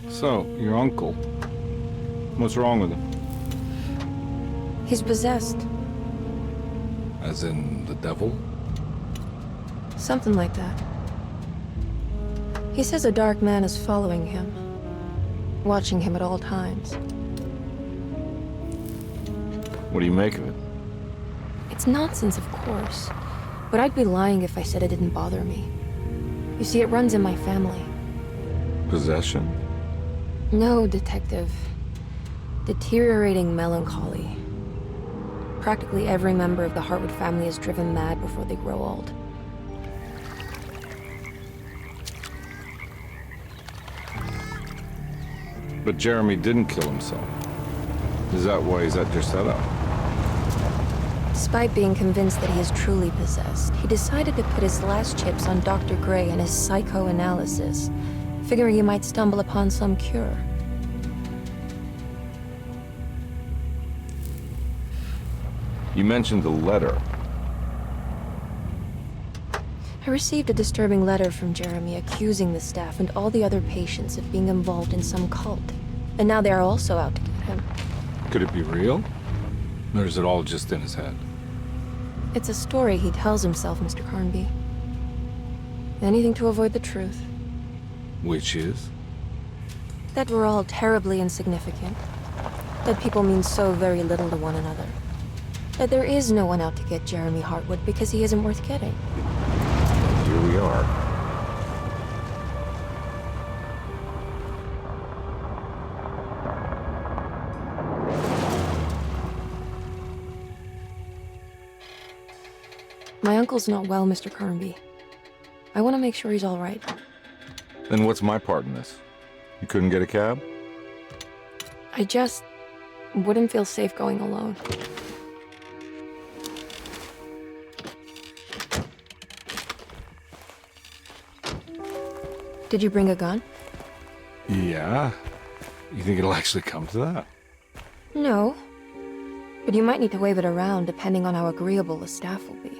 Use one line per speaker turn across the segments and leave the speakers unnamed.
So, your uncle. What's wrong with him?
He's possessed.
As in the devil?
Something like that. He says a dark man is following him, watching him at all times.
What do you make of it?
It's nonsense, of course, but I'd be lying if I said it didn't bother me. You see, it runs in my family.
Possession?
No, Detective. Deteriorating melancholy. Practically every member of the Hartwood family is driven mad before they grow old.
But Jeremy didn't kill himself. Is that why he's at your setup?
Despite being convinced that he is truly possessed, he decided to put his last chips on Dr. Gray and his psychoanalysis, figuring he might stumble upon some cure.
You mentioned the letter.
I received a disturbing letter from Jeremy accusing the staff and all the other patients of being involved in some cult. And now they are also out to get him.
Could it be real? Or is it all just in his head?
It's a story he tells himself, Mr. Carnby. Anything to avoid the truth.
Which is?
That we're all terribly insignificant. That people mean so very little to one another. That there is no one out to get Jeremy Hartwood because he isn't worth getting.
Here we are.
My uncle's not well, Mr. Carnby. I want to make sure he's all right.
Then what's my part in this? You couldn't get a cab?
I just wouldn't feel safe going alone. Did you bring a gun?
Yeah. You think it'll actually come to that?
No. But you might need to wave it around depending on how agreeable the staff will be.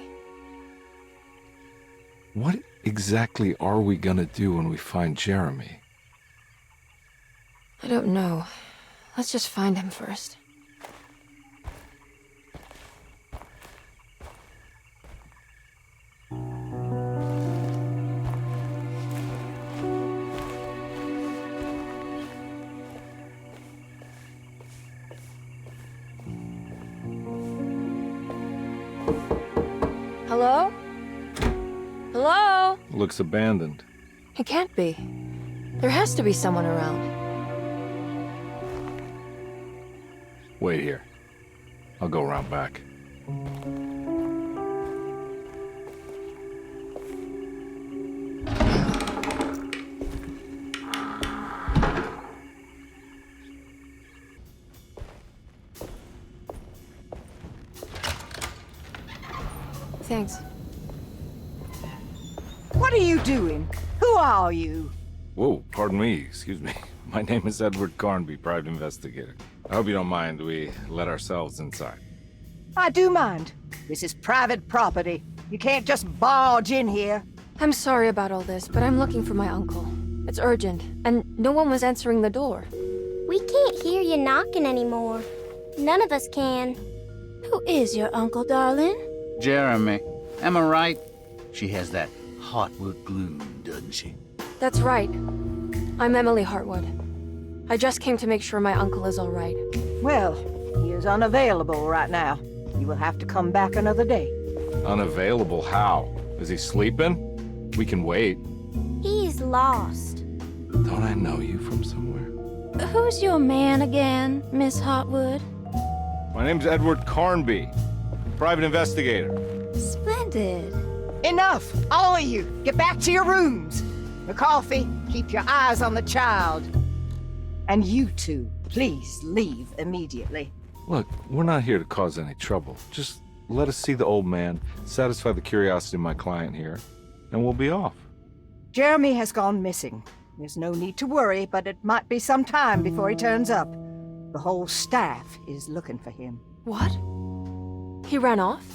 What exactly are we gonna do when we find Jeremy?
I don't know. Let's just find him first. Hello? Hello?
Looks abandoned.
It can't be. There has to be someone around.
Wait here. I'll go around back.
Thanks.
What are you doing? Who are you?
Whoa, pardon me, excuse me. My name is Edward Carnby, private investigator. I hope you don't mind we let ourselves inside.
I do mind. This is private property. You can't just barge in here.
I'm sorry about all this, but I'm looking for my uncle. It's urgent, and no one was answering the door.
We can't hear you knocking anymore. None of us can.
Who is your uncle, darling?
Jeremy. Am I right? She has that Hartwood gloom, doesn't she?
That's right. I'm Emily Hartwood. I just came to make sure my uncle is all right.
Well, he is unavailable right now. You will have to come back another day.
Unavailable how? Is he sleeping? We can wait.
He's lost.
Don't I know you from somewhere?
Who's your man again, Miss Hartwood?
My name's Edward Carnby, private investigator.
Splendid.
Enough! All of you! Get back to your rooms! McCarthy, keep your eyes on the child. And you two, please leave immediately.
Look, we're not here to cause any trouble. Just let us see the old man, satisfy the curiosity of my client here, and we'll be off.
Jeremy has gone missing. There's no need to worry, but it might be some time before he turns up. The whole staff is looking for him.
What? He ran off?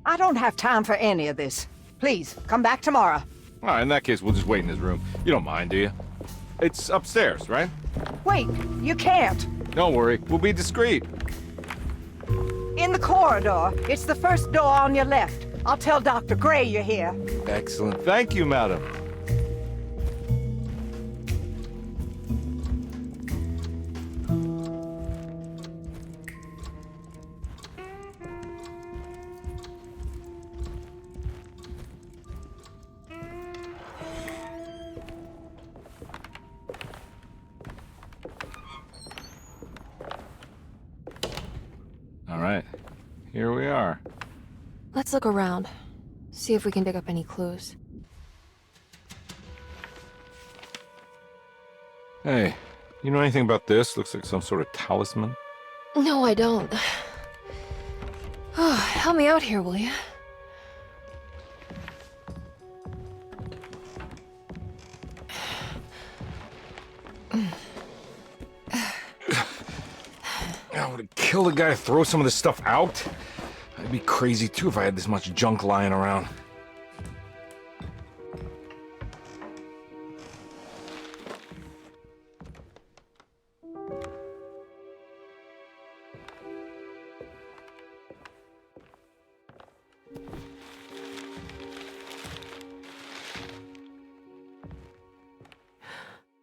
I don't have time for any of this. Please, come back tomorrow.
All right, in that case, we'll just wait in his room. You don't mind, do you? It's upstairs, right?
Wait, you can't.
Don't worry, we'll be discreet.
In the corridor. It's the first door on your left. I'll tell Dr. Gray you're here.
Excellent. Thank you, madam. All right, here we are.
Let's look around. See if we can dig up any clues.
Hey, you know anything about this? Looks like some sort of talisman.
No, I don't. Oh, help me out here, will you?
I would have killed a guy to throw some of this stuff out. I'd be crazy too if I had this much junk lying around.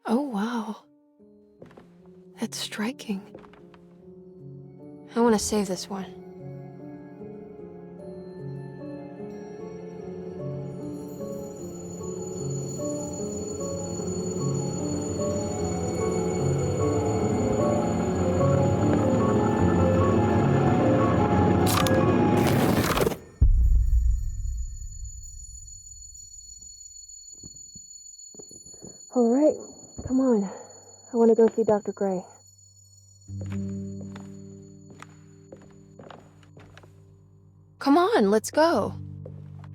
Oh, wow. That's striking. I want to save this one. All right, come on. I want to go see Dr. Gray. Come on, let's go.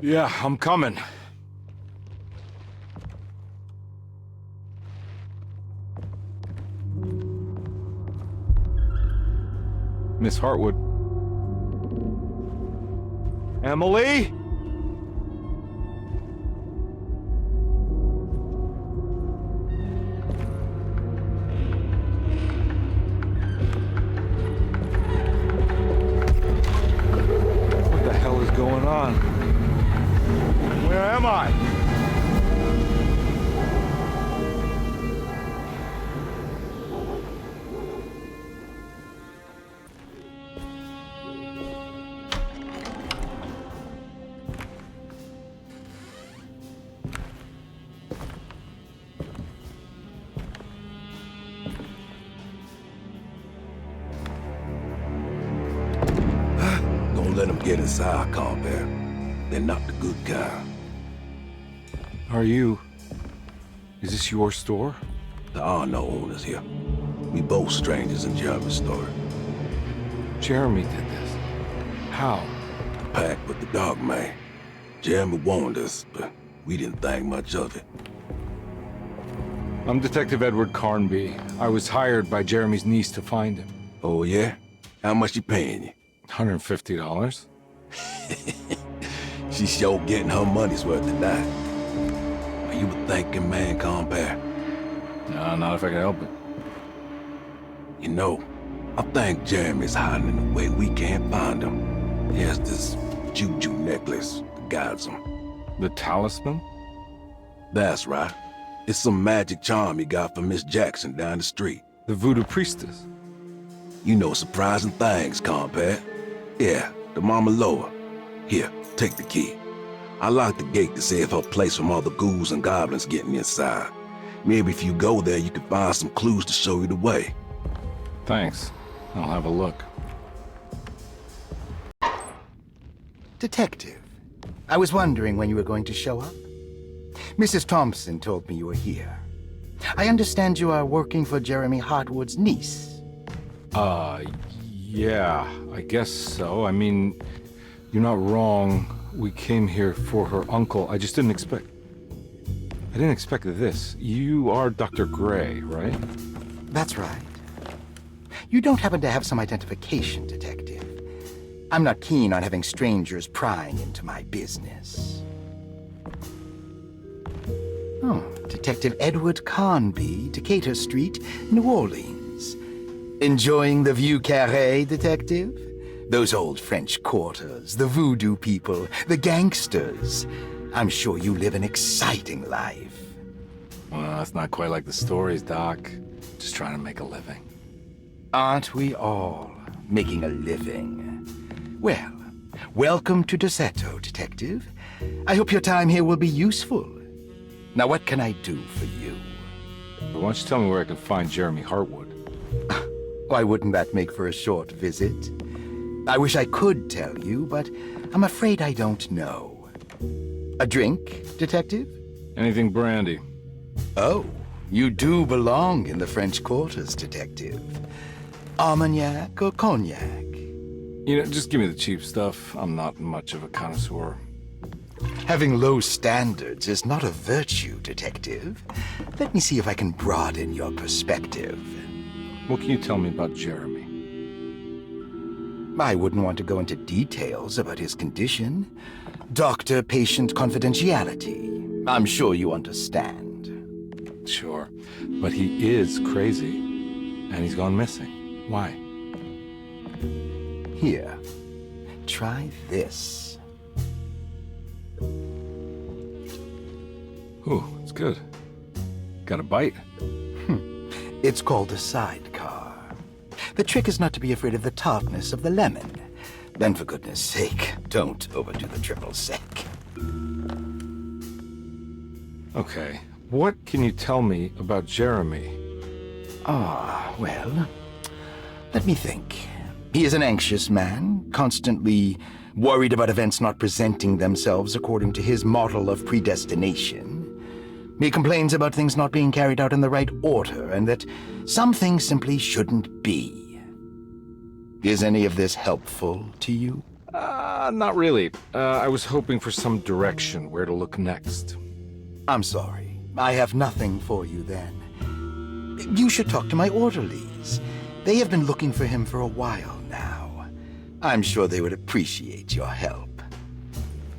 Yeah, I'm coming. Miss Hartwood. Emily? What the hell is going on? Where am I?
Don't let them get inside, combat. They're not the good kind.
Is this your store?
There are no owners here. We both strangers in Jeremy's story.
Jeremy did this. How?
The pact with the dog man. Jeremy warned us, but we didn't think much of it.
I'm Detective Edward Carnby. I was hired by Jeremy's niece to find him.
Oh, yeah? How much she paying you?
$150.
She's sure getting her money's worth tonight. Are you a thinking man, compare?
No, not if I can help it.
You know, I think Jeremy's hiding in a way we can't find him. He has this juju necklace that guides him.
The talisman?
That's right. It's some magic charm he got from Miss Jackson down the street.
The voodoo priestess.
You know surprising things, compare. Yeah, the Mama Loa. Here, take the key. I locked the gate to save her place from all the ghouls and goblins getting inside. Maybe if you go there, you can find some clues to show you the way.
Thanks. I'll have a look.
Detective, I was wondering when you were going to show up. Mrs. Thompson told me you were here. I understand you are working for Jeremy Hartwood's niece.
Yeah, I guess so. I mean, you're not wrong. We came here for her uncle. I just didn't expect... I didn't expect this. You are Dr. Gray, right?
That's right. You don't happen to have some identification, Detective. I'm not keen on having strangers prying into my business. Oh, Detective Edward Carnby, Decatur Street, New Orleans. Enjoying the Vieux Carré, Detective? Those old French quarters, the voodoo people, the gangsters. I'm sure you live an exciting life.
Well, it's not quite like the stories, Doc. Just trying to make a living.
Aren't we all making a living? Well, welcome to Deseto, Detective. I hope your time here will be useful. Now, what can I do for you?
But why don't you tell me where I can find Jeremy Hartwood?
Why wouldn't that make for a short visit? I wish I could tell you, but I'm afraid I don't know. A drink, Detective?
Anything brandy.
Oh, you do belong in the French quarters, Detective. Armagnac or cognac?
You know, just give me the cheap stuff. I'm not much of a connoisseur.
Having low standards is not a virtue, Detective. Let me see if I can broaden your perspective.
What can you tell me about Jeremy?
I wouldn't want to go into details about his condition. Doctor-patient confidentiality. I'm sure you understand.
Sure, but he is crazy, and he's gone missing. Why?
Here, try this.
Ooh, it's good. Got a bite?
It's called a sidecar. The trick is not to be afraid of the tartness of the lemon. Then, for goodness sake, don't overdo the triple sec.
Okay, what can you tell me about Jeremy?
Well, let me think. He is an anxious man, constantly worried about events not presenting themselves according to his model of predestination. He complains about things not being carried out in the right order, and that some things simply shouldn't be. Is any of this helpful to you?
Not really. I was hoping for some direction where to look next.
I'm sorry. I have nothing for you then. You should talk to my orderlies. They have been looking for him for a while now. I'm sure they would appreciate your help.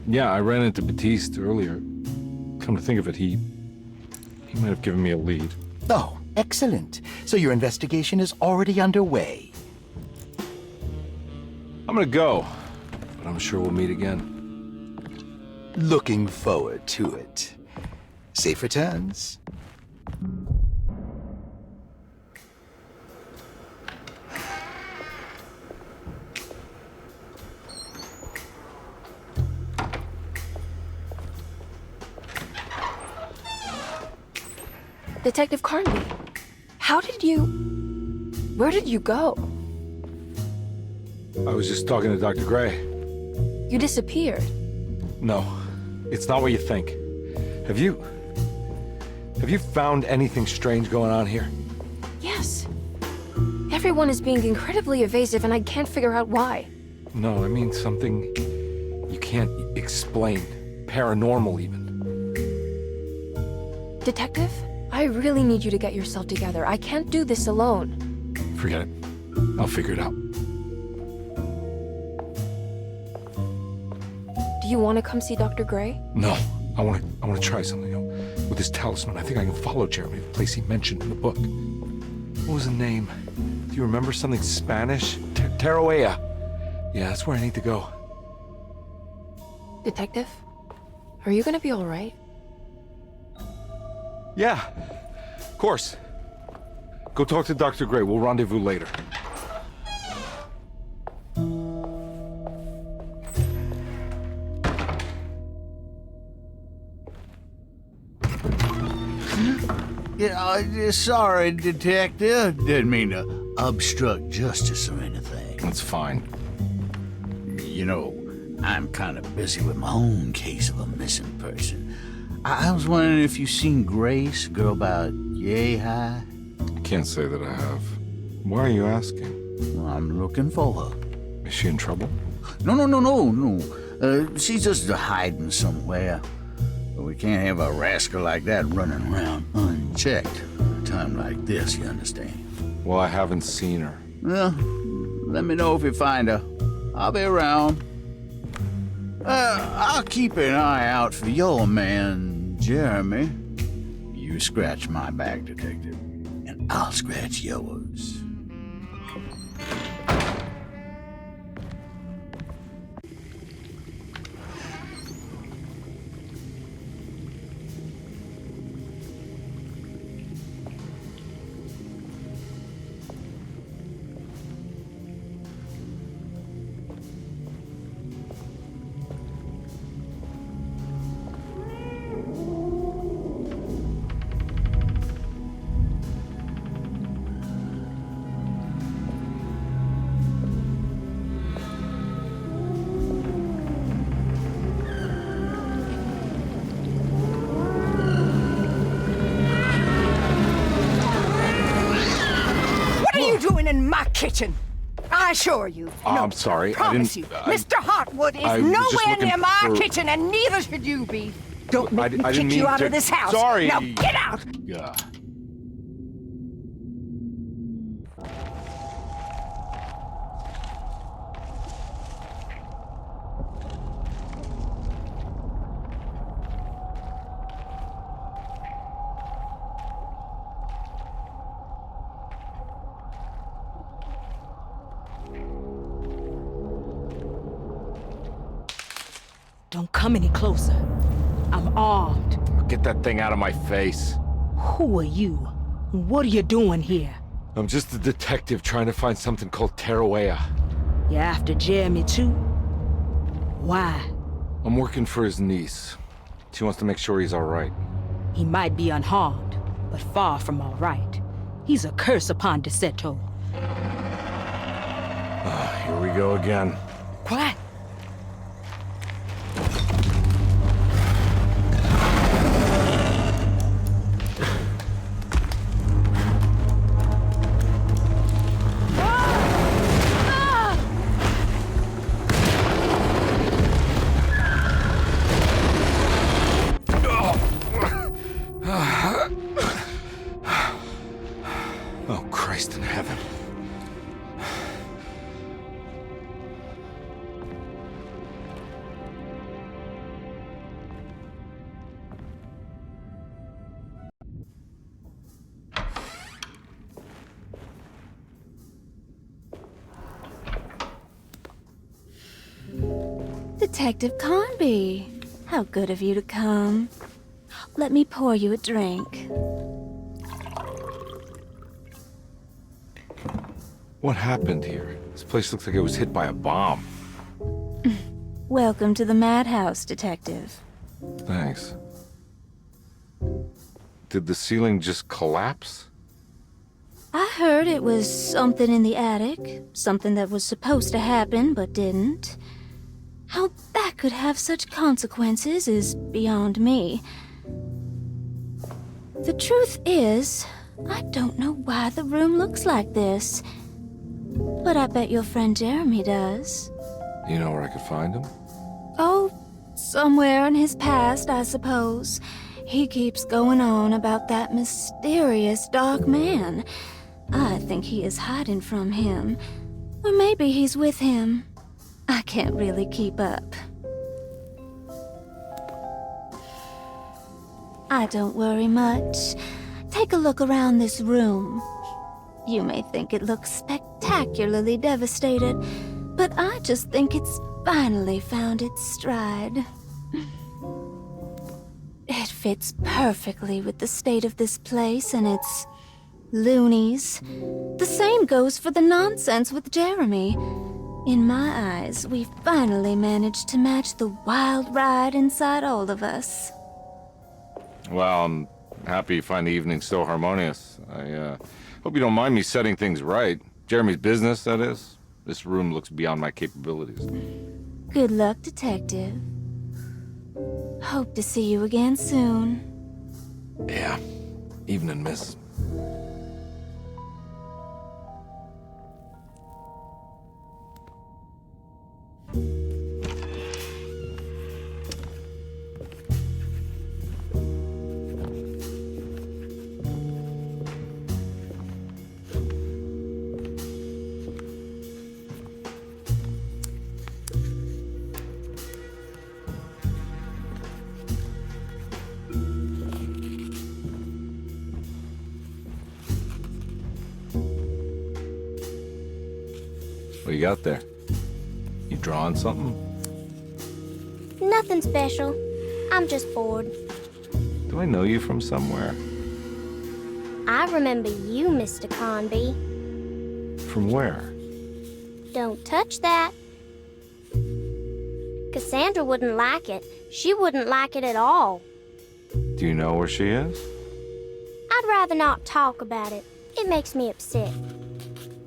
Yeah, I ran into Batiste earlier. Come to think of it, he might have given me a lead.
Oh, excellent. So your investigation is already underway.
I'm gonna go, but I'm sure we'll meet again.
Looking forward to it. Safe returns.
Detective Carnby, where did you go?
I was just talking to Dr. Gray.
You disappeared.
No, it's not what you think. Have you found anything strange going on here?
Yes. Everyone is being incredibly evasive and I can't figure out why.
No, I mean something you can't explain. Paranormal, even.
Detective, I really need you to get yourself together. I can't do this alone.
Forget it. I'll figure it out.
Do you want to come see Dr. Gray?
No, I want to try something. You know, with this talisman, I think I can follow Jeremy to the place he mentioned in the book. What was the name? Do you remember something Spanish? Tarawea. Yeah, that's where I need to go.
Detective, are you gonna be all right?
Yeah, of course. Go talk to Dr. Gray. We'll rendezvous later.
Yeah, sorry, Detective. Didn't mean to obstruct justice or anything.
That's fine.
You know, I'm kind of busy with my own case of a missing person. I was wondering if you seen Grace, a girl about yay high.
I can't say that I have. Why are you asking?
Well, I'm looking for her.
Is she in trouble?
No. She's just hiding somewhere. But we can't have a rascal like that running around unchecked. At a time like this, you understand?
Well, I haven't seen her.
Well, let me know if you find her. I'll be around. I'll keep an eye out for your man, Jeremy. You scratch my back, Detective, and I'll scratch yours.
What are you doing in my kitchen? I assure you.
I'm sorry, I
Promise
didn't-
you,
I-
Mr. Hartwood is
I was just
nowhere
looking
near my
for-
kitchen, and neither should you be. Don't make me
I didn't
kick you
mean
out
to-
of this house.
Sorry.
Now get out!
Yeah.
Don't come any closer. I'm armed.
Get that thing out of my face.
Who are you? What are you doing here?
I'm just a detective trying to find something called Tarawea.
You after Jeremy too? Why?
I'm working for his niece. She wants to make sure he's all right.
He might be unharmed, but far from all right. He's a curse upon Deseto.
Here we go again.
Quiet.
Oh, Christ in heaven.
Detective Conby, how good of you to come. Let me pour you a drink.
What happened here? This place looks like it was hit by a bomb.
Welcome to the madhouse, Detective.
Thanks. Did the ceiling just collapse?
I heard it was something in the attic, something that was supposed to happen but didn't. How that could have such consequences is beyond me. The truth is, I don't know why the room looks like this. But I bet your friend Jeremy does.
You know where I could find him?
Oh, somewhere in his past, I suppose. He keeps going on about that mysterious dark man. I think he is hiding from him. Or maybe he's with him. I can't really keep up. I don't worry much. Take a look around this room. You may think it looks spectacularly devastated, but I just think it's finally found its stride. It fits perfectly with the state of this place and its loonies. The same goes for the nonsense with Jeremy. In my eyes, we finally managed to match the wild ride inside all of us.
Well, I'm happy you find the evening so harmonious. I hope you don't mind me setting things right. Jeremy's business, that is. This room looks beyond my capabilities.
Good luck, Detective. Hope to see you again soon.
Yeah. Evening, miss. What you got there? You drawing something?
Nothing special. I'm just bored.
Do I know you from somewhere?
I remember you, Mr. Conby.
From where?
Don't touch that. Cassandra wouldn't like it. She wouldn't like it at all.
Do you know where she is?
I'd rather not talk about it. It makes me upset.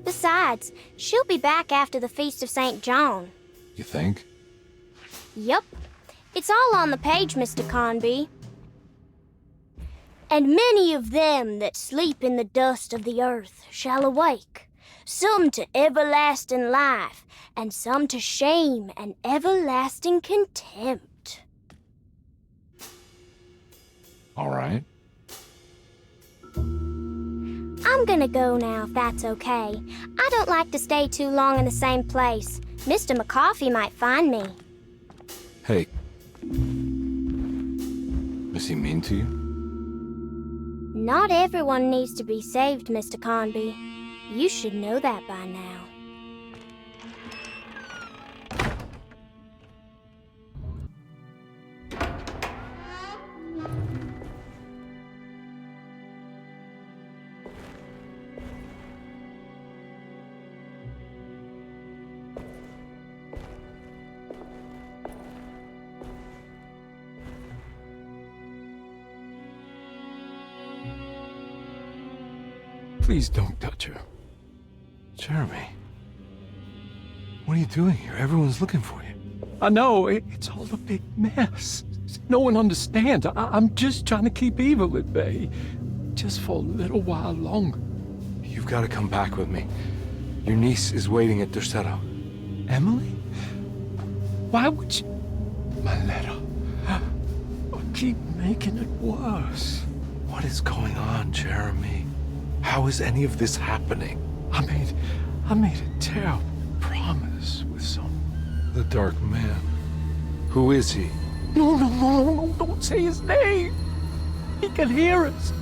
Besides, she'll be back after the Feast of St. John.
You think?
Yup. It's all on the page, Mr. Conby. And many of them that sleep in the dust of the earth shall awake, some to everlasting life, and some to shame and everlasting contempt.
All right.
I'm gonna go now, if that's okay. I don't like to stay too long in the same place. Mr. McCoffey might find me.
Hey. Is he mean to you?
Not everyone needs to be saved, Mr. Conby. You should know that by now.
Please don't touch her. Jeremy. What are you doing here? Everyone's looking for you.
I know, it's all a big mess. No one understands. I'm just trying to keep evil at bay. Just for a little while longer.
You've got to come back with me. Your niece is waiting at Derceto.
Emily? Why would you... My letter. I keep making it worse.
What is going on, Jeremy? How is any of this happening?
I made a terrible promise with some...
The Dark Man. Who is he?
No, don't say his name. He can hear us.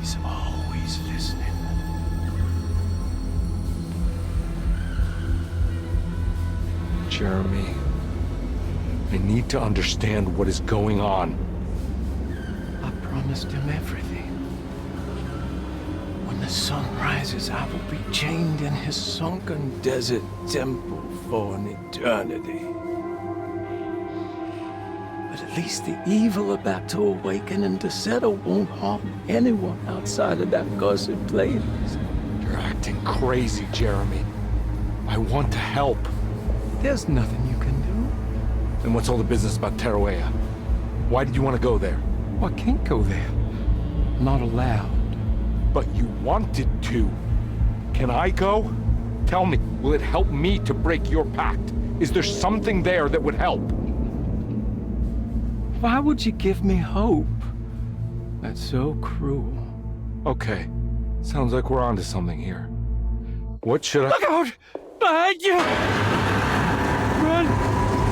He's always listening.
Jeremy, I need to understand what is going on.
I promised him everything. When the sun rises, I will be chained in his sunken desert temple for an eternity. But at least the evil about to awaken in Derceto won't harm anyone outside of that cursed place.
You're acting crazy, Jeremy. I want to help.
There's nothing you can do.
Then what's all the business about Tarawea? Why did you want to go there?
I can't go there. I'm not allowed.
But you wanted to. Can I go? Tell me, will it help me to break your pact? Is there something there that would help?
Why would you give me hope? That's so cruel.
Okay, sounds like we're onto something here. What should I—
Look out! Behind you! Run!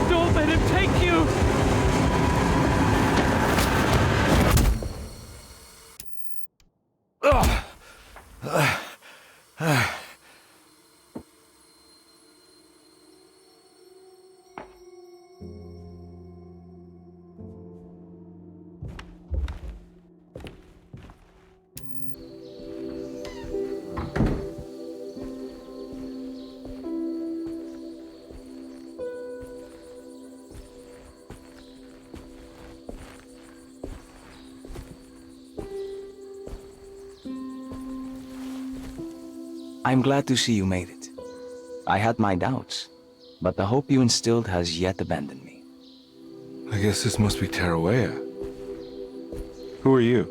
Don't let him take you!
I'm glad to see you made it. I had my doubts, but the hope you instilled has yet abandoned me.
I guess this must be Tarawea. Who are you?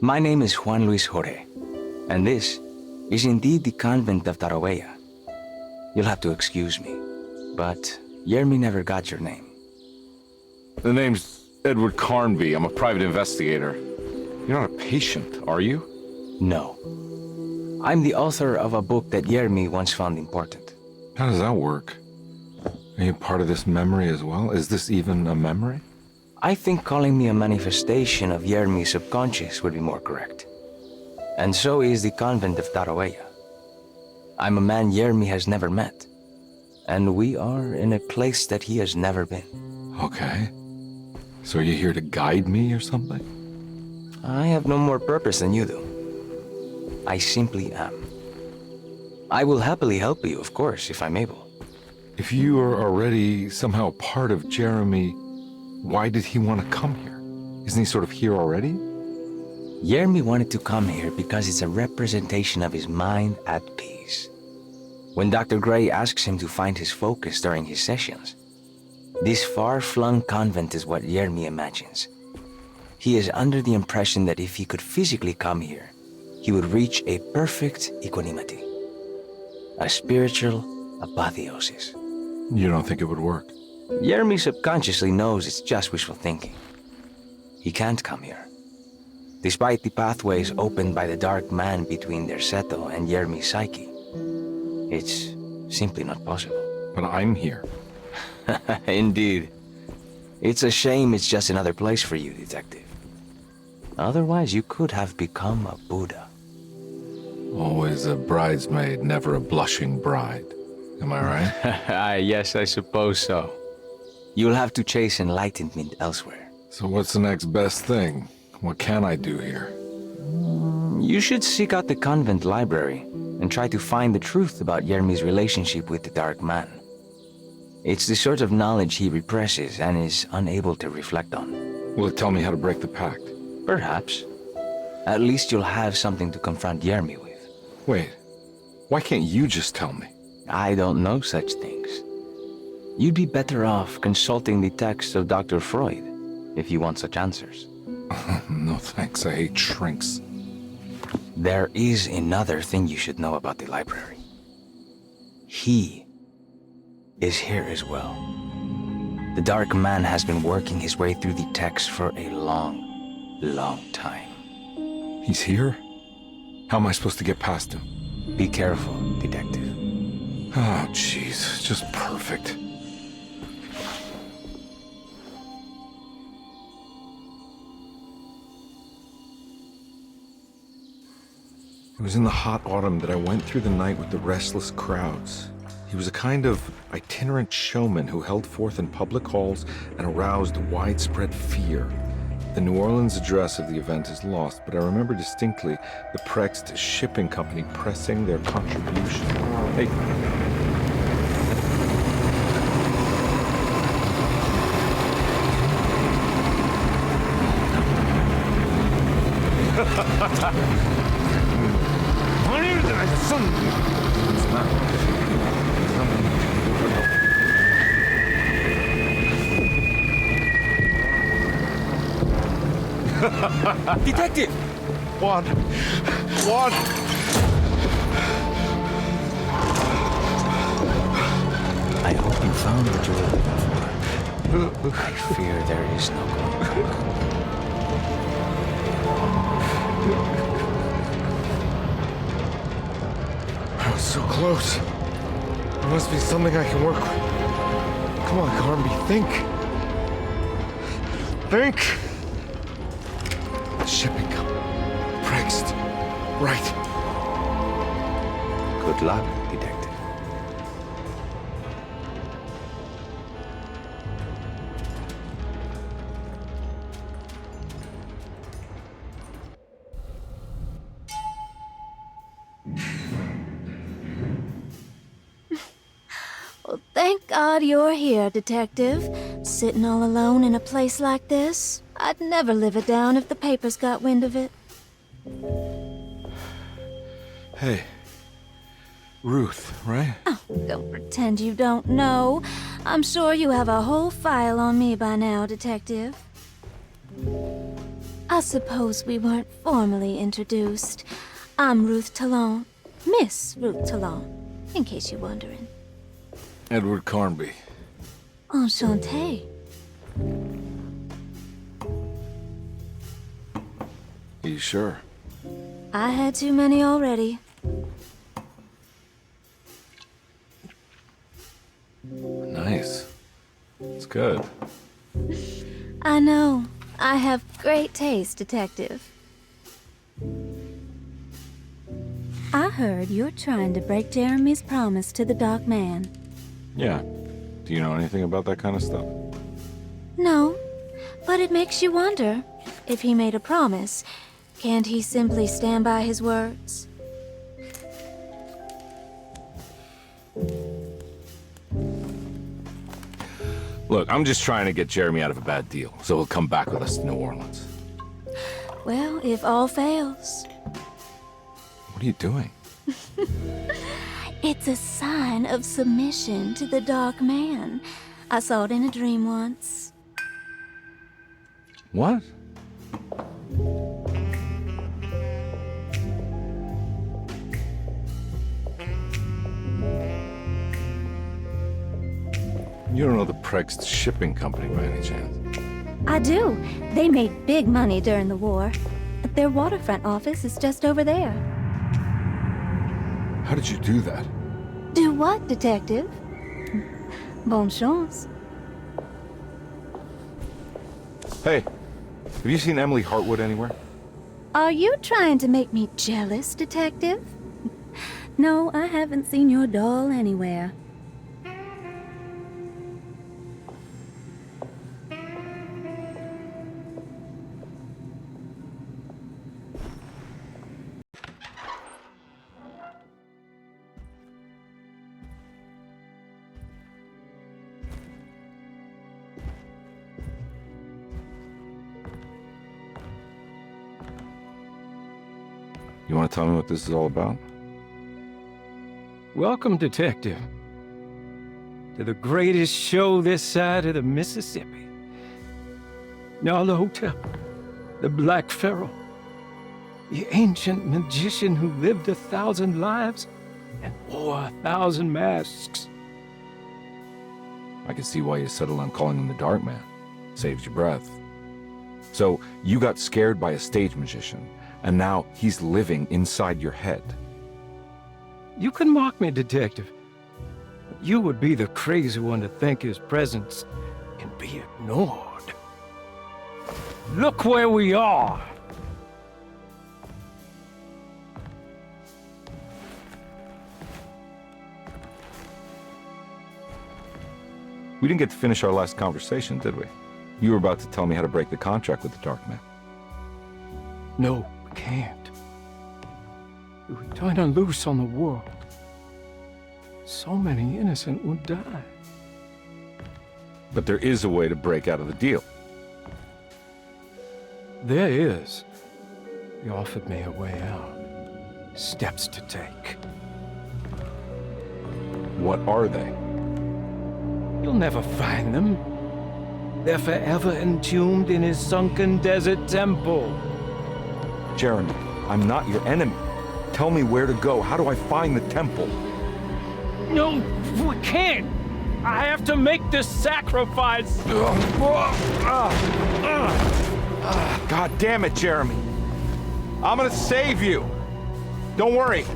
My name is Juan Luis Jorge, and this is indeed the convent of Tarawea. You'll have to excuse me, but Yermi never got your name.
The name's Edward Carnby. I'm a private investigator. You're not a patient, are you?
No. I'm the author of a book that Yermi once found important.
How does that work? Are you part of this memory as well? Is this even a memory?
I think calling me a manifestation of Yermi's subconscious would be more correct. And so is the convent of Tarawea. I'm a man Yermi has never met, and we are in a place that he has never been.
Okay. So are you here to guide me or something?
I have no more purpose than you do. I simply am. I will happily help you, of course, if I'm able.
If you are already somehow part of Jeremy, why did he want to come here? Isn't he sort of here already?
Yermi wanted to come here because it's a representation of his mind at peace. When Dr. Gray asks him to find his focus during his sessions, this far-flung convent is what Yermi imagines. He is under the impression that if he could physically come here, he would reach a perfect equanimity, a spiritual apotheosis.
You don't think it would work?
Yermi subconsciously knows it's just wishful thinking. He can't come here. Despite the pathways opened by the dark man between their Seto and Yermi's psyche, it's simply not possible.
But I'm here.
Indeed. It's a shame it's just another place for you, Detective. Otherwise, you could have become a Buddha.
Always a bridesmaid, never a blushing bride. Am I right?
Yes, I suppose so. You'll have to chase enlightenment elsewhere.
So what's the next best thing? What can I do here?
You should seek out the convent library and try to find the truth about Yermi's relationship with the Dark Man. It's the sort of knowledge he represses and is unable to reflect on.
Will it tell me how to break the pact?
Perhaps. At least you'll have something to confront Yermi with.
Wait, why can't you just tell me?
I don't know such things. You'd be better off consulting the text of Dr. Freud if you want such answers.
No thanks, I hate shrinks.
There is another thing you should know about the library. He is here as well. The Dark Man has been working his way through the text for a long time.
He's here? How am I supposed to get past him?
Be careful, Detective.
Oh, jeez, just perfect. It was in the hot autumn that I went through the night with the restless crowds. He was a kind of itinerant showman who held forth in public halls and aroused widespread fear. The New Orleans address of the event is lost, but I remember distinctly the Prext Shipping Company pressing their contribution. Hey.
Detective!
Juan!
I hope you found what you were looking for. I fear there is no going back.
I was so close. There must be something I can work with. Come on, Carnby, think. Think! Shipping company. Prext. Right.
Good luck, Detective.
Well, thank God you're here, Detective. Sitting all alone in a place like this? I'd never live it down if the papers got wind of it.
Hey. Ruth, right?
Oh, don't pretend you don't know. I'm sure you have a whole file on me by now, Detective. I suppose we weren't formally introduced. I'm Ruth Talon. Miss Ruth Talon, in case you're wondering.
Edward Carnby.
Enchanté.
You sure?
I had too many already.
Nice. It's good.
I know. I have great taste, Detective. I heard you're trying to break Jeremy's promise to the Dark Man.
Yeah. Do you know anything about that kind of stuff?
No, but it makes you wonder. If he made a promise, can't he simply stand by his words?
Look, I'm just trying to get Jeremy out of a bad deal, so he'll come back with us to New Orleans.
Well, if all fails.
What are you doing?
It's a sign of submission to the Dark Man. I saw it in a dream once.
What? You don't know the Prext Shipping Company by any chance?
I do. They made big money during the war. But their waterfront office is just over there.
How did you do that?
Do what, Detective? Bonne chance.
Hey, have you seen Emily Hartwood anywhere?
Are you trying to make me jealous, Detective? No, I haven't seen your doll anywhere.
You want to tell me what this is all about?
Welcome, Detective, to the greatest show this side of the Mississippi. Nyarlathotep, the Black Pharaoh, the ancient magician who lived 1,000 lives and wore 1,000 masks.
I can see why you settled on calling him the Dark Man. Saves your breath. So, you got scared by a stage magician, and now he's living inside your head.
You can mock me, Detective, but you would be the crazy one to think his presence can be ignored. Look where we are!
We didn't get to finish our last conversation, did we? You were about to tell me how to break the contract with the Dark Man.
No, we can't. We would turn her loose on the world. So many innocent would die.
But there is a way to break out of the deal.
There is. He offered me a way out. Steps to take.
What are they?
You'll never find them. They're forever entombed in his sunken desert temple.
Jeremy, I'm not your enemy. Tell me where to go. How do I find the temple?
No, we can't. I have to make this sacrifice.
God damn it, Jeremy. I'm gonna save you. Don't worry.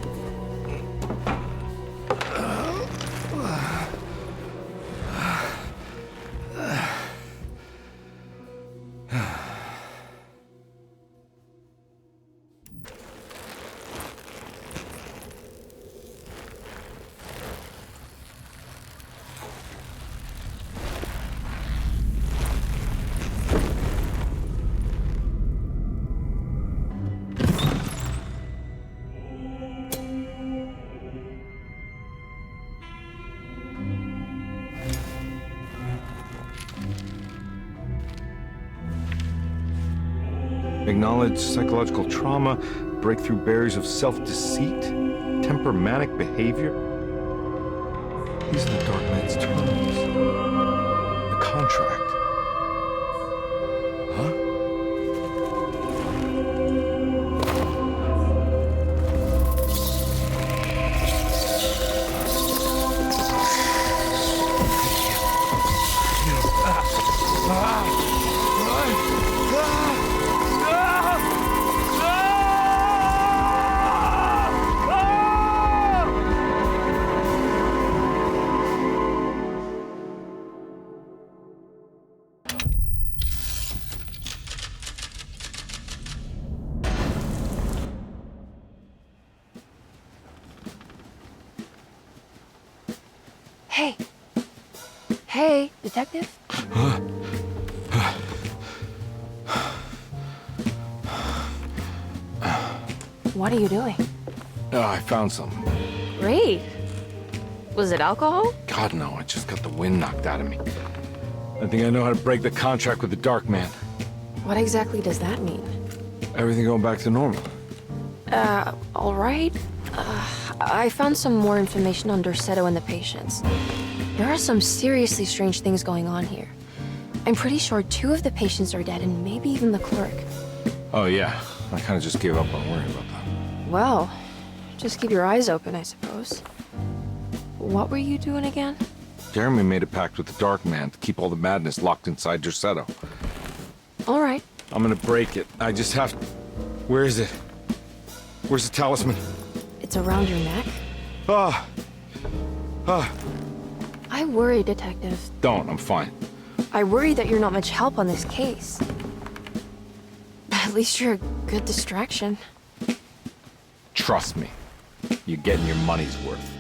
Acknowledge psychological trauma, break through barriers of self-deceit, temper manic behavior. These are the Dark Man's terms. The contract. Huh?
Hey. Hey, detective? What are you doing?
Oh, I found something.
Great. Was it alcohol?
God, no, I just got the wind knocked out of me. I think I know how to break the contract with the Dark Man.
What exactly does that mean?
Everything going back to normal.
All right. I found some more information on Dorsetto and the patients. There are some seriously strange things going on here. I'm pretty sure 2 of the patients are dead and maybe even the clerk.
Oh, yeah. I kind of just gave up on worrying about that.
Well, just keep your eyes open, I suppose. What were you doing again?
Jeremy made a pact with the Dark Man to keep all the madness locked inside Dorsetto.
All right.
I'm gonna break it. I just have to... Where is it? Where's the talisman?
It's around your neck?
Ah! Ah!
I worry, Detective.
Don't, I'm fine.
I worry that you're not much help on this case. At least you're a good distraction.
Trust me. You're getting your money's worth.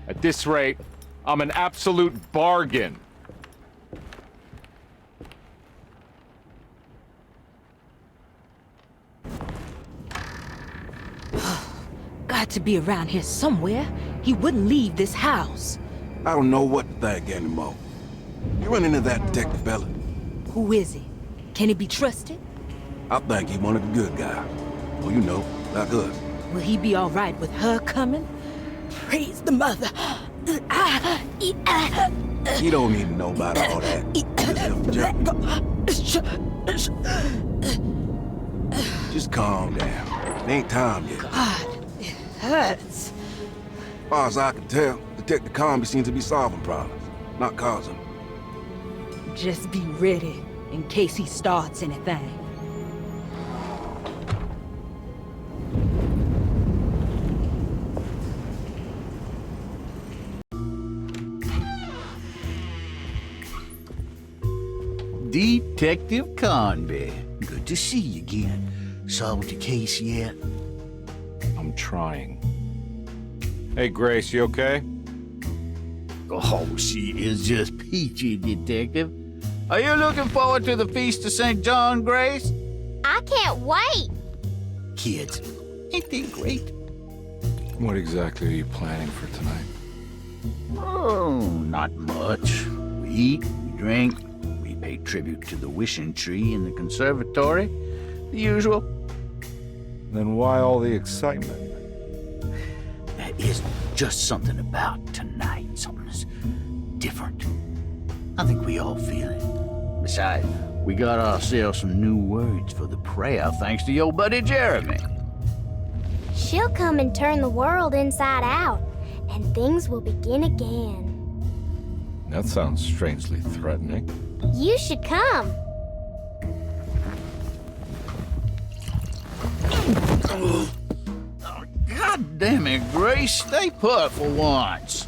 At this rate, I'm an absolute bargain.
Got to be around here somewhere. He wouldn't leave this house.
I don't know what to think anymore. You run into that detective fella?
Who is he? Can he be trusted?
I think he one of the good guys. Well, you know, like us.
Will he be all right with her coming? Praise the mother.
He don't need to know about all that. Just calm down. It ain't time yet.
God, it hurts.
As far as I can tell, Detective Comby seems to be solving problems, not causing them.
Just be ready in case he starts anything.
Detective Conby. Good to see you again. Solved your case yet?
I'm trying. Hey, Grace, you okay?
Oh, she is just peachy, Detective. Are you looking forward to the Feast of St. John, Grace?
I can't wait.
Kids, ain't they great?
What exactly are you planning for tonight?
Oh, not much. We eat, we drink, we pay tribute to the wishing tree in the conservatory. The usual.
Then why all the excitement?
There is just something about tonight. Something's different. I think we all feel it. Besides, we got ourselves some new words for the prayer thanks to your buddy Jeremy.
She'll come and turn the world inside out, and things will begin again.
That sounds strangely threatening.
You should come.
God damn it, Grace. Stay put for once.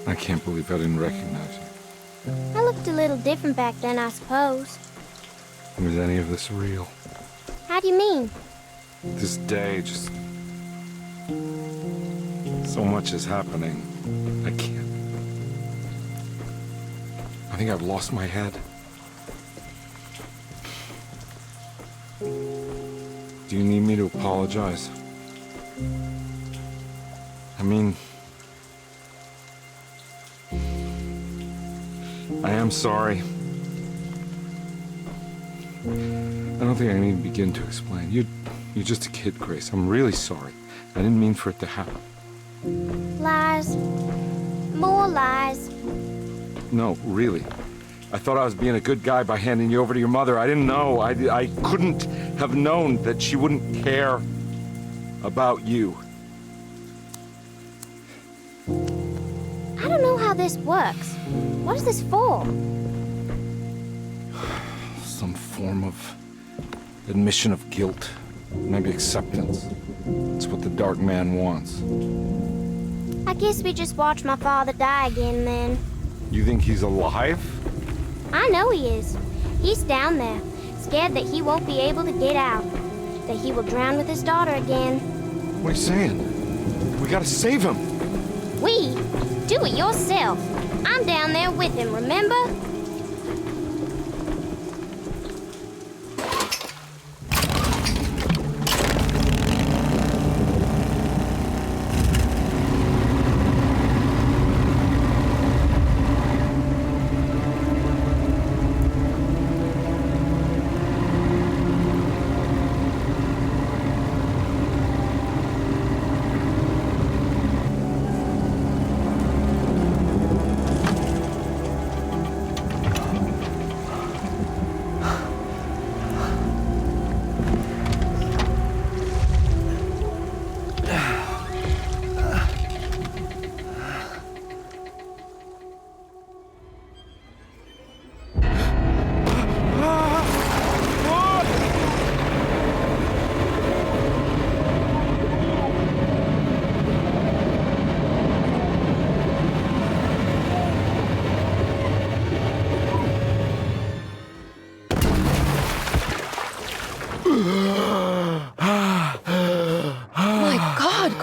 I can't believe I didn't recognize you.
I looked a little different back then, I suppose.
Was any of this real?
How do you mean?
This day, just... so much is happening. I can't... I think I've lost my head. Do you need me to apologize? I mean, I am sorry. I don't think I need to begin to explain. You're just a kid, Grace. I'm really sorry. I didn't mean for it to happen.
Lies. More lies.
No, really. I thought I was being a good guy by handing you over to your mother. I didn't know. I couldn't have known that she wouldn't care about you.
I don't know how this works. What is this for?
Some form of admission of guilt. Maybe acceptance. It's what the Dark Man wants.
I guess we just watch my father die again then.
You think he's alive?
I know he is. He's down there, scared that he won't be able to get out. That he will drown with his daughter again.
What are you saying? We gotta save him.
We? Do it yourself. I'm down there with him, remember?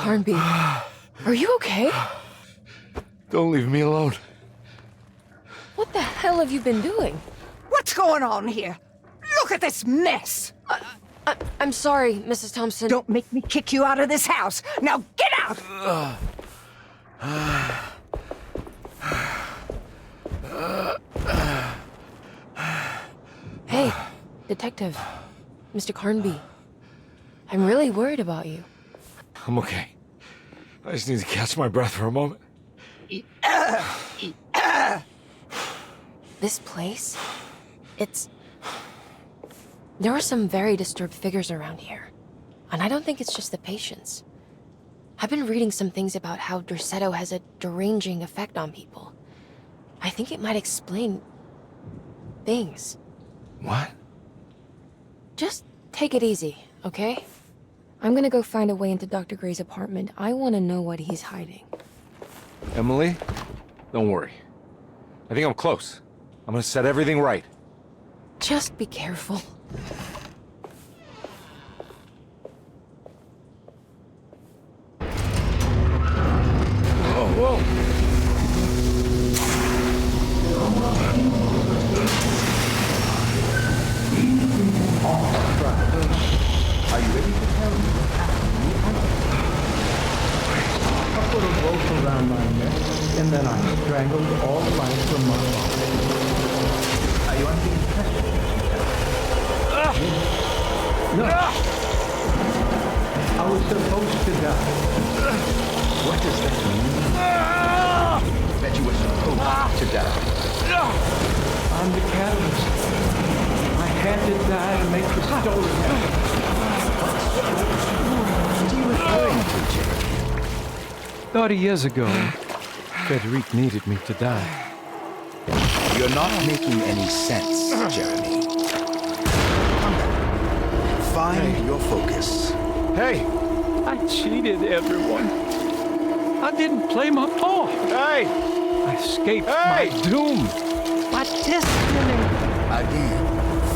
Carnby, are you okay?
Don't leave me alone.
What the hell have you been doing?
What's going on here? Look at this mess!
I'm sorry, Mrs. Thompson.
Don't make me kick you out of this house. Now get out!
Hey, Detective. Mr. Carnby. I'm really worried about you.
I'm okay. I just need to catch my breath for a moment.
This place? There are some very disturbed figures around here. And I don't think it's just the patients. I've been reading some things about how Derceto has a deranging effect on people. I think it might explain things.
What?
Just take it easy, okay? I'm gonna go find a way into Dr. Gray's apartment. I want to know what he's hiding.
Emily, don't worry. I think I'm close. I'm gonna set everything right.
Just be careful.
Whoa.
Are you ready to tell me what happened? I put a rope around my neck, and then I strangled all life from my body. Are you under the impression that you died? No. I was supposed to die. What does that mean? That you were supposed to die? I'm the catalyst. I had to die to make the story happen. What are you referring to, Jeremy?
30 years ago, Frederic needed me to die.
You're not making any sense, Jeremy. Find your focus.
Hey!
I cheated everyone. I didn't play my part.
Hey!
I escaped
Hey!
my doom, my destiny.
Again,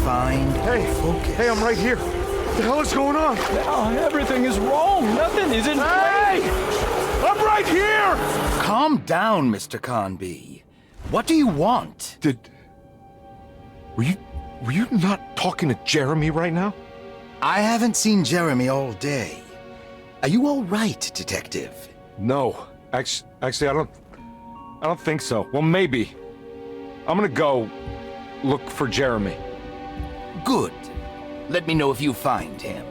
find your focus.
Hey, I'm right here. What the hell is going on?
Now everything is wrong. Nothing is in
Hey! I'm right here!
Calm down, Mr. Carnby. What do you want?
Were you not talking to Jeremy right now?
I haven't seen Jeremy all day. Are you all right, Detective?
No. Actually, I don't think so. Well, maybe. I'm gonna go look for Jeremy.
Good. Let me know if you find him.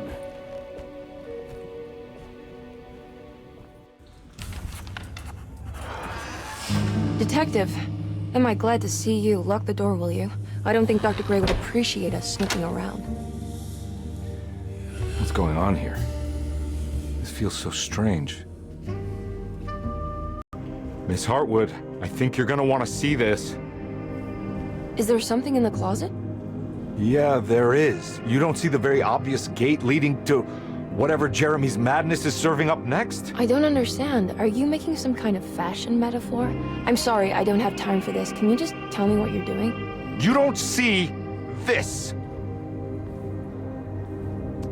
Detective, am I glad to see you? Lock the door, will you? I don't think Dr. Gray would appreciate us snooping around.
What's going on here? This feels so strange. Miss Hartwood, I think you're gonna want to see this.
Is there something in the closet?
Yeah, there is. You don't see the very obvious gate leading to whatever Jeremy's madness is serving up next?
I don't understand. Are you making some kind of fashion metaphor? I'm sorry, I don't have time for this. Can you just tell me what you're doing?
You don't see this!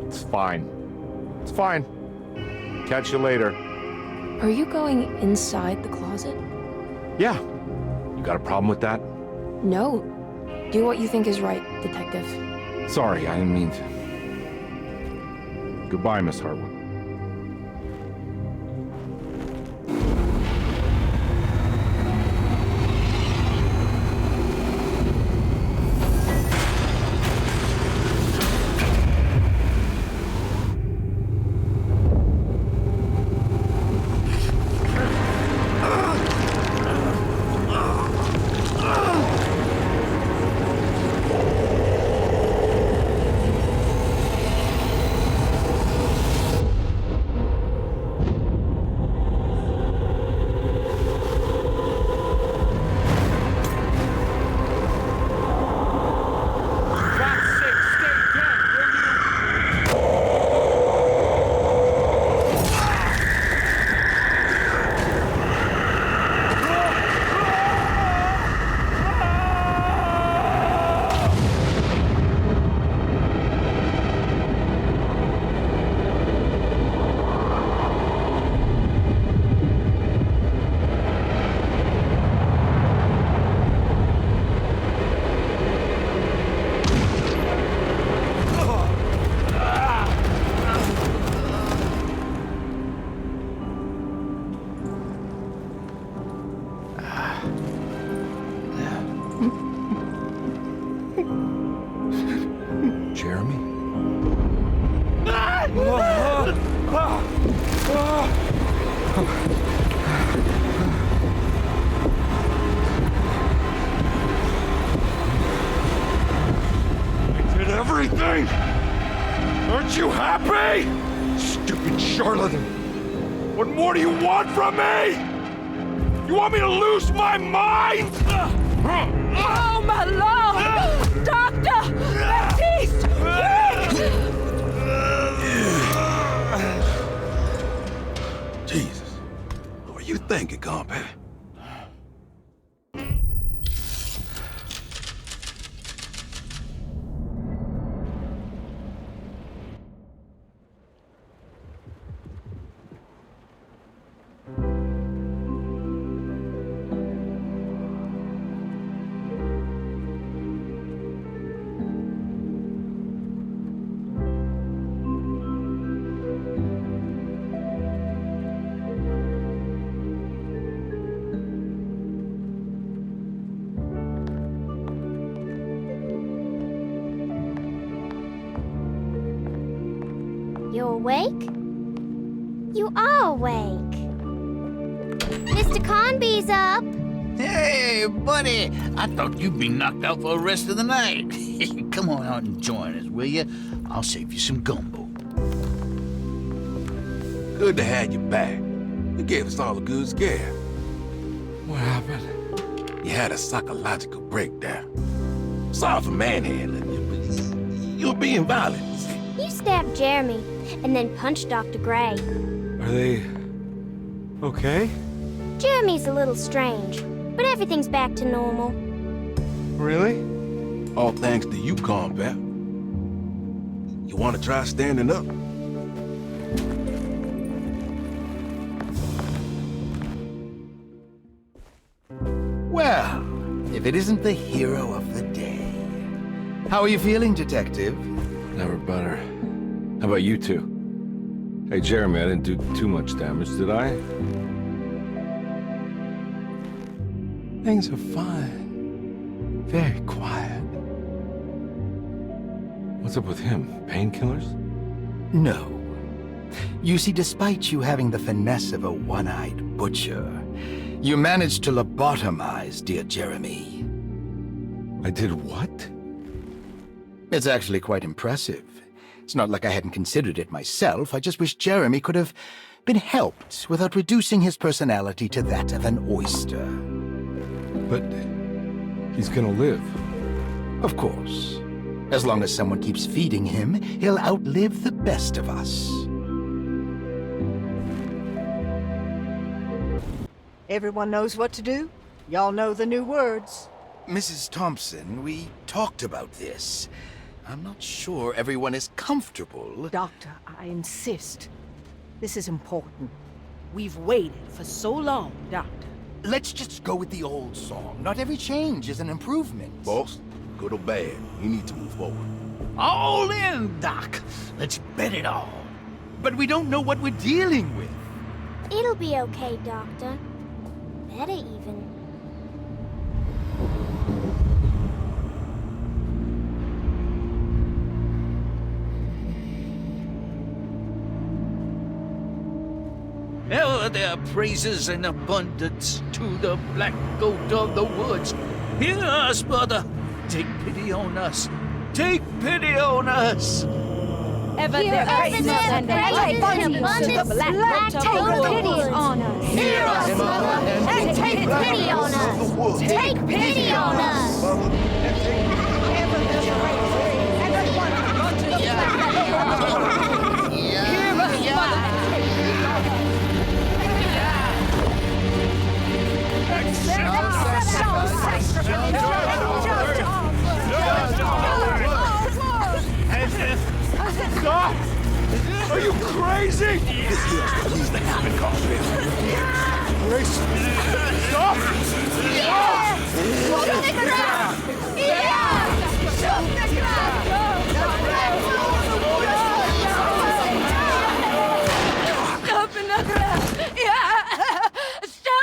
It's fine. It's fine. Catch you later.
Are you going inside the closet?
Yeah. You got a problem with that?
No. Do what you think is right, Detective.
Sorry, I didn't mean to. Goodbye, Miss Hartwood. Jeremy? I did everything! Aren't you happy? Stupid charlatan! What more do you want from me? You want me to lose my mind?
Oh, my lord! Doctor! Baptiste!
Jesus. What were you thinking, compadre?
You awake? You are awake. Mr. Conby's up.
Hey, buddy. I thought you'd be knocked out for the rest of the night. Come on out and join us, will you? I'll save you some gumbo.
Good to have you back. You gave us all a good scare.
What happened?
You had a psychological breakdown. Sorry for manhandling you, but you're being violent.
You stabbed Jeremy and then punched Dr. Gray.
Are they... okay?
Jeremy's a little strange, but everything's back to normal.
Really?
All thanks to you, combat. You want to try standing up?
Well, if it isn't the hero of the day. How are you feeling, Detective?
Never better. How about you two? Hey, Jeremy, I didn't do too much damage, did I?
Things are fine. Very quiet.
What's up with him? Painkillers?
No. You see, despite you having the finesse of a one-eyed butcher, you managed to lobotomize dear Jeremy.
I did what?
It's actually quite impressive. It's not like I hadn't considered it myself. I just wish Jeremy could have been helped without reducing his personality to that of an oyster.
But he's gonna live.
Of course. As long as someone keeps feeding him, he'll outlive the best of us.
Everyone knows what to do? Y'all know the new words.
Mrs. Thompson, we talked about this. I'm not sure everyone is comfortable.
Doctor, I insist. This is important.
We've waited for so long, Doctor.
Let's just go with the old song. Not every change is an improvement.
Boss, good or bad, you need to move forward.
All in, Doc. Let's bet it all.
But we don't know what we're dealing with.
It'll be okay, Doctor. Better even.
Ever there praises and abundance to the black goat of the woods. Hear us, brother. Take pity on us. Take pity on us.
Ever
Hear
there
us,
praises
Mother,
and
praises and
abundance to the
abundance.
black
Let
goat
take
of the
pity
woods.
on us. Hear us, Mother, and take pity on us. Take pity on us.
Stop! Are you crazy?
Use the habit coffin.
Grace! Stop!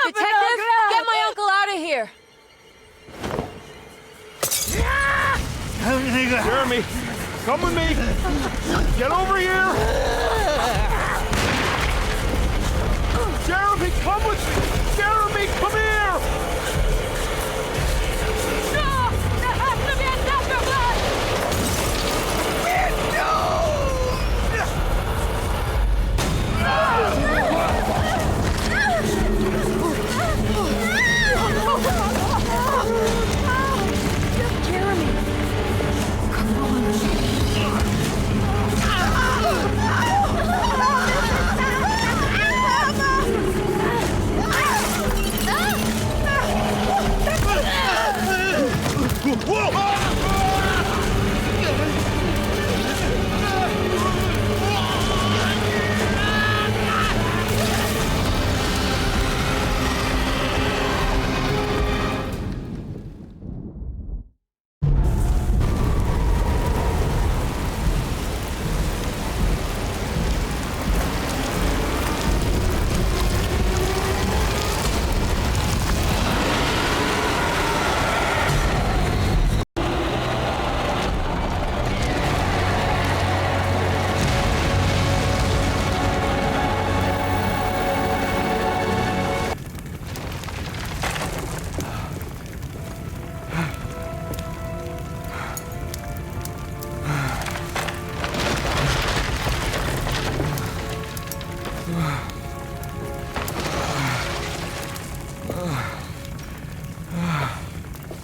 Detective, get my uncle out of here.
Jeremy, come with me! Get over here! Jeremy, come with me! Jeremy, come here!
No! There has to be a Dr. Blood! Jeremy! Come on.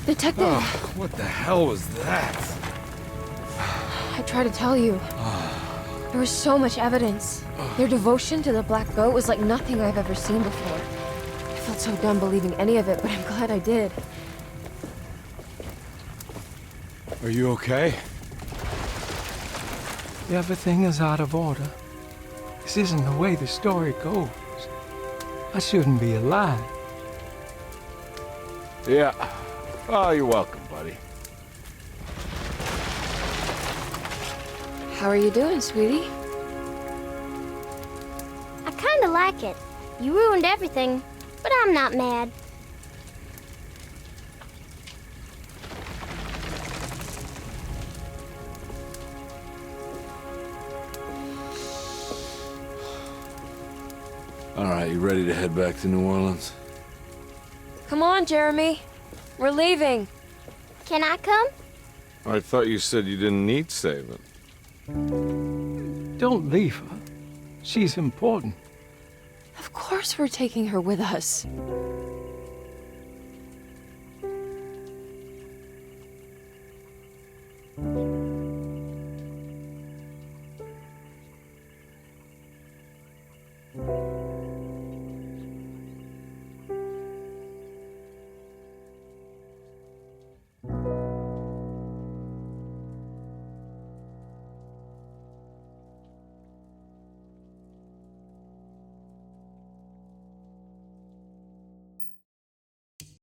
Detective,
Oh, what the hell was that?
I tried to tell you. There was so much evidence. Their devotion to the Black Goat was like nothing I've ever seen before. I felt so dumb believing any of it, but I'm glad I did.
Are you okay?
Everything is out of order. This isn't the way the story goes. I shouldn't be alive.
Yeah. Oh, you're welcome, buddy.
How are you doing, sweetie?
kinda like it. You ruined everything, but I'm not mad.
All right, you ready to head back to New Orleans?
Come on, Jeremy. We're leaving.
Can I come?
I thought you said you didn't need saving.
Don't leave her. She's important.
Of course we're taking her with us.